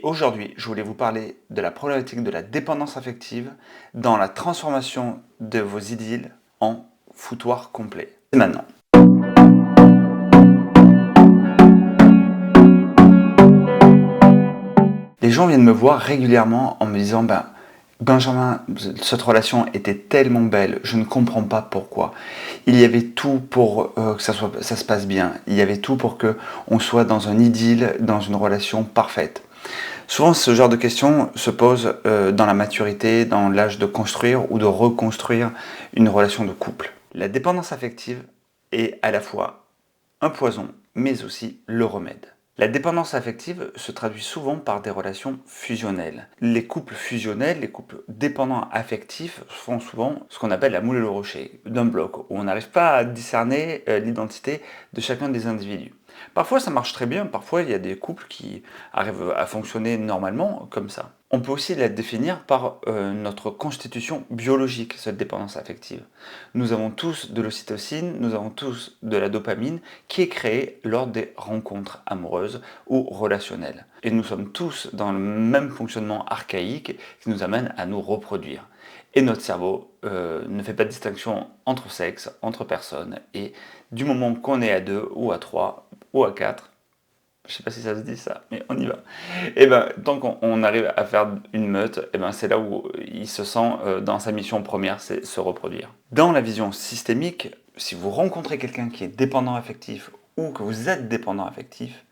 Aujourd'hui, je voulais vous parler de la problématique de la dépendance affective dans la transformation de vos idylles en foutoir complet. C'est maintenant. Les gens viennent me voir régulièrement en me disant Benjamin, cette relation était tellement belle, je ne comprends pas pourquoi. Il y avait tout pour que ça se passe bien. Il y avait tout pour que on soit dans un idylle, dans une relation parfaite. Souvent, ce genre de questions se posent dans la maturité, dans l'âge de construire ou de reconstruire une relation de couple. La dépendance affective est à la fois un poison, mais aussi le remède. La dépendance affective se traduit souvent par des relations fusionnelles. Les couples fusionnels, les couples dépendants affectifs font souvent ce qu'on appelle la moule et le rocher d'un bloc, où on n'arrive pas à discerner l'identité de chacun des individus. Parfois ça marche très bien, parfois il y a des couples qui arrivent à fonctionner normalement comme ça. On peut aussi la définir par notre constitution biologique, cette dépendance affective. Nous avons tous de l'ocytocine, nous avons tous de la dopamine qui est créée lors des rencontres amoureuses ou relationnelles. Et nous sommes tous dans le même fonctionnement archaïque qui nous amène à nous reproduire. Et notre cerveau ne fait pas de distinction entre sexes, entre personnes. Et du moment qu'on est à 2 ou à 3 ou à 4, je sais pas si ça se dit ça, mais on y va. Et tant qu'on arrive à faire une meute, c'est là où il se sent dans sa mission première, c'est se reproduire. Dans la vision systémique, si vous rencontrez quelqu'un qui est dépendant affectif ou que vous êtes dépendant affectif,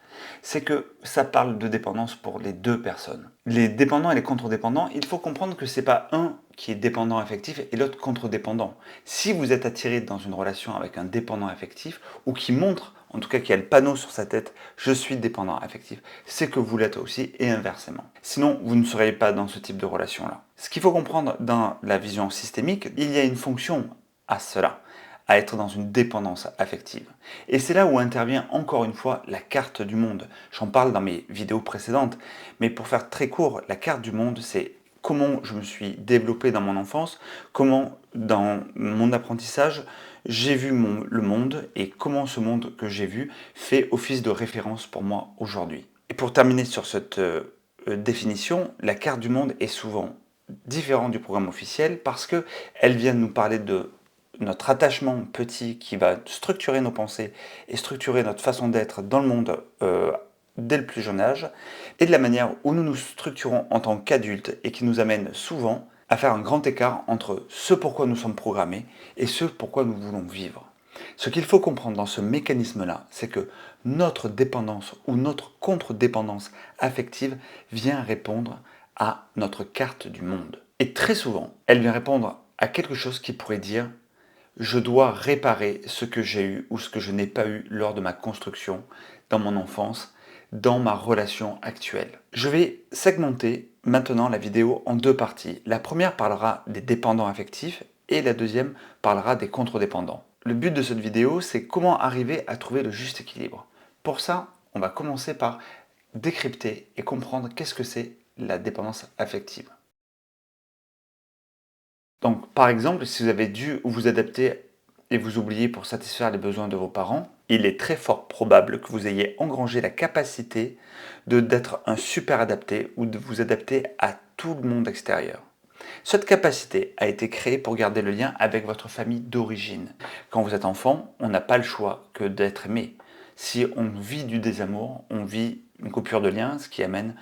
c'est que ça parle de dépendance pour les deux personnes. Les dépendants et les contre-dépendants, il faut comprendre que c'est pas un qui est dépendant affectif et l'autre contre-dépendant. Si vous êtes attiré dans une relation avec un dépendant affectif ou qui montre, en tout cas qui a le panneau sur sa tête, je suis dépendant affectif, c'est que vous l'êtes aussi et inversement. Sinon, vous ne seriez pas dans ce type de relation-là. Ce qu'il faut comprendre dans la vision systémique, il y a une fonction à cela, à être dans une dépendance affective. Et c'est là où intervient encore une fois la carte du monde. J'en parle dans mes vidéos précédentes, mais pour faire très court, la carte du monde, c'est comment je me suis développé dans mon enfance, comment dans mon apprentissage j'ai vu le monde et comment ce monde que j'ai vu fait office de référence pour moi aujourd'hui. Et pour terminer sur cette définition, la carte du monde est souvent différente du programme officiel parce qu'elle vient nous parler de notre attachement petit qui va structurer nos pensées et structurer notre façon d'être dans le monde dès le plus jeune âge, et de la manière où nous nous structurons en tant qu'adultes et qui nous amène souvent à faire un grand écart entre ce pourquoi nous sommes programmés et ce pourquoi nous voulons vivre. Ce qu'il faut comprendre dans ce mécanisme-là, c'est que notre dépendance ou notre contre-dépendance affective vient répondre à notre carte du monde. Et très souvent, elle vient répondre à quelque chose qui pourrait dire je dois réparer ce que j'ai eu ou ce que je n'ai pas eu lors de ma construction dans mon enfance, dans ma relation actuelle. Je vais segmenter maintenant la vidéo en deux parties. La première parlera des dépendants affectifs et la deuxième parlera des contre-dépendants. Le but de cette vidéo, c'est comment arriver à trouver le juste équilibre. Pour ça, on va commencer par décrypter et comprendre qu'est-ce que c'est la dépendance affective. Donc, par exemple, si vous avez dû vous adapter et vous oublier pour satisfaire les besoins de vos parents, il est très fort probable que vous ayez engrangé la capacité d'être un super adapté ou de vous adapter à tout le monde extérieur. Cette capacité a été créée pour garder le lien avec votre famille d'origine. Quand vous êtes enfant, on n'a pas le choix que d'être aimé. Si on vit du désamour, on vit une coupure de lien, ce qui amène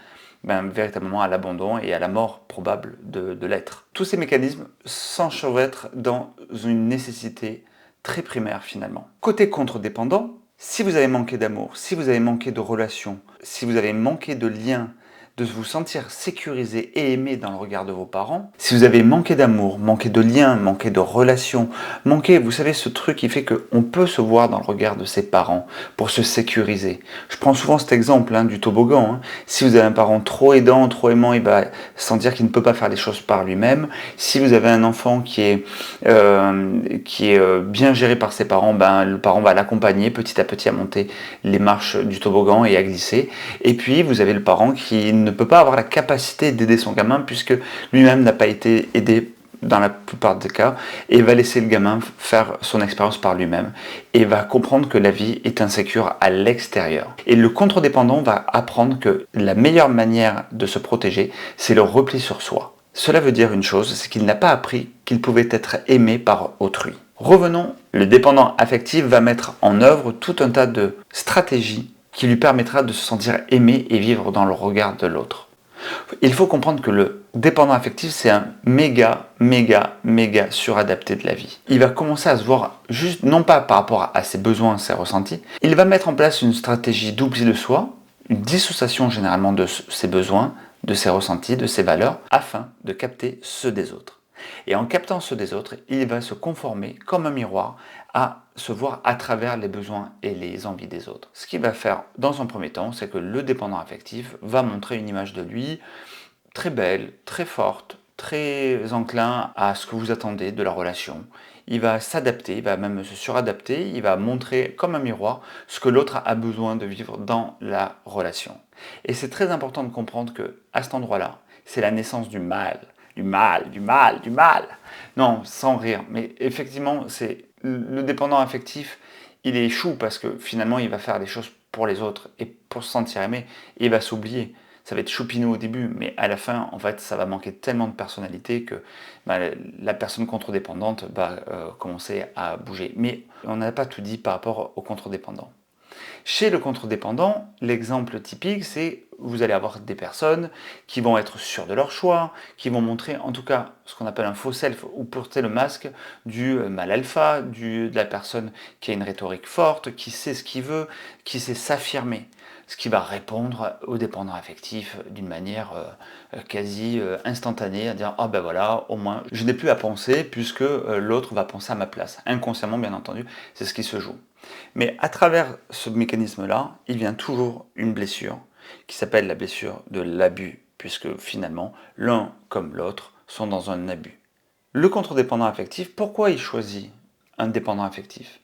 véritablement à l'abandon et à la mort probable de l'être. Tous ces mécanismes s'enchevêtrent dans une nécessité très primaire finalement. Côté contre-dépendant, si vous avez manqué d'amour, si vous avez manqué de relations, si vous avez manqué de liens, de vous sentir sécurisé et aimé dans le regard de vos parents, si vous avez manqué d'amour, manqué de liens, manqué de relations, manqué, vous savez, ce truc qui fait qu'on peut se voir dans le regard de ses parents pour se sécuriser. Je prends souvent cet exemple du toboggan. Si vous avez un parent trop aidant, trop aimant, il va sentir qu'il ne peut pas faire les choses par lui-même. Si vous avez un enfant qui est bien géré par ses parents, le parent va l'accompagner petit à petit à monter les marches du toboggan et à glisser. Et puis vous avez le parent qui ne peut pas avoir la capacité d'aider son gamin puisque lui-même n'a pas été aidé dans la plupart des cas, et va laisser le gamin faire son expérience par lui-même, et va comprendre que la vie est insécure à l'extérieur. Et le contre-dépendant va apprendre que la meilleure manière de se protéger, c'est le repli sur soi. Cela veut dire une chose, c'est qu'il n'a pas appris qu'il pouvait être aimé par autrui. Revenons, le dépendant affectif va mettre en œuvre tout un tas de stratégies qui lui permettra de se sentir aimé et vivre dans le regard de l'autre. Il faut comprendre que le dépendant affectif, c'est un méga suradapté de la vie. Il va commencer à se voir juste, non pas par rapport à ses besoins, ses ressentis, il va mettre en place une stratégie d'oubli de soi, une dissociation généralement de ses besoins, de ses ressentis, de ses valeurs, afin de capter ceux des autres. Et en captant ceux des autres, il va se conformer comme un miroir à se voir à travers les besoins et les envies des autres. Ce qu'il va faire dans un premier temps, c'est que le dépendant affectif va montrer une image de lui très belle, très forte, très enclin à ce que vous attendez de la relation. Il va s'adapter, il va même se suradapter, il va montrer comme un miroir ce que l'autre a besoin de vivre dans la relation. Et c'est très important de comprendre que à cet endroit-là, c'est la naissance du mal. Du mal, du mal, du mal. Non, sans rire. Mais effectivement, c'est le dépendant affectif, il est chou parce que finalement, il va faire des choses pour les autres et pour se sentir aimé, et il va s'oublier. Ça va être choupinou au début, mais à la fin, en fait, ça va manquer tellement de personnalité que la personne contre-dépendante va commencer à bouger. Mais on n'a pas tout dit par rapport au contre-dépendant. Chez le contre-dépendant, l'exemple typique, c'est vous allez avoir des personnes qui vont être sûres de leur choix, qui vont montrer en tout cas ce qu'on appelle un faux self ou porter le masque du mal alpha, de la personne qui a une rhétorique forte, qui sait ce qu'il veut, qui sait s'affirmer, ce qui va répondre aux dépendants affectifs d'une manière quasi instantanée, à dire « Ah ben voilà, au moins je n'ai plus à penser puisque l'autre va penser à ma place ». Inconsciemment bien entendu, c'est ce qui se joue. Mais à travers ce mécanisme-là, il vient toujours une blessure qui s'appelle la blessure de l'abus, puisque finalement, l'un comme l'autre sont dans un abus. Le contre-dépendant affectif, pourquoi il choisit un dépendant affectif?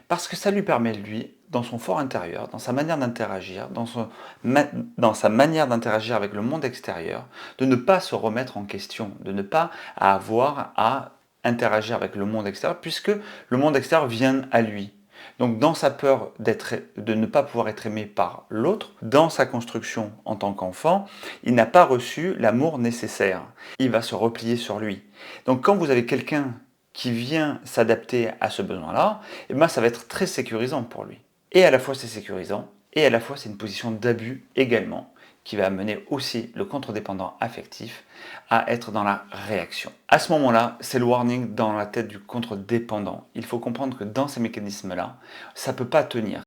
Parce que ça lui permet, lui, dans son fort intérieur, dans sa manière d'interagir, dans sa manière d'interagir avec le monde extérieur, de ne pas se remettre en question, de ne pas avoir à interagir avec le monde extérieur, puisque le monde extérieur vient à lui. Donc dans sa peur de ne pas pouvoir être aimé par l'autre, dans sa construction en tant qu'enfant, il n'a pas reçu l'amour nécessaire. Il va se replier sur lui. Donc quand vous avez quelqu'un qui vient s'adapter à ce besoin-là, eh ben, ça va être très sécurisant pour lui. Et à la fois c'est sécurisant, et à la fois c'est une position d'abus également, qui va amener aussi le contre-dépendant affectif à être dans la réaction. À ce moment-là, c'est le warning dans la tête du contre-dépendant. Il faut comprendre que dans ces mécanismes-là, ça ne peut pas tenir.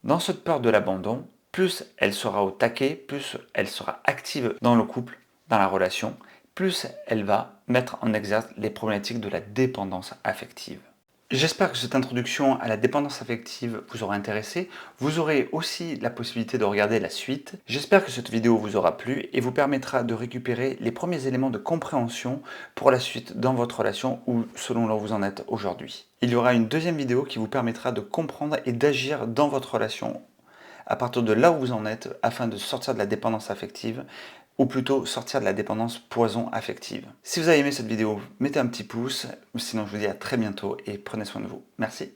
Dans cette peur de l'abandon, plus elle sera au taquet, plus elle sera active dans le couple, dans la relation, plus elle va mettre en exergue les problématiques de la dépendance affective. J'espère que cette introduction à la dépendance affective vous aura intéressé. Vous aurez aussi la possibilité de regarder la suite. J'espère que cette vidéo vous aura plu et vous permettra de récupérer les premiers éléments de compréhension pour la suite dans votre relation ou selon là où vous en êtes aujourd'hui. Il y aura une deuxième vidéo qui vous permettra de comprendre et d'agir dans votre relation à partir de là où vous en êtes afin de sortir de la dépendance affective, ou plutôt sortir de la dépendance poison affective. Si vous avez aimé cette vidéo, mettez un petit pouce, sinon je vous dis à très bientôt et prenez soin de vous. Merci.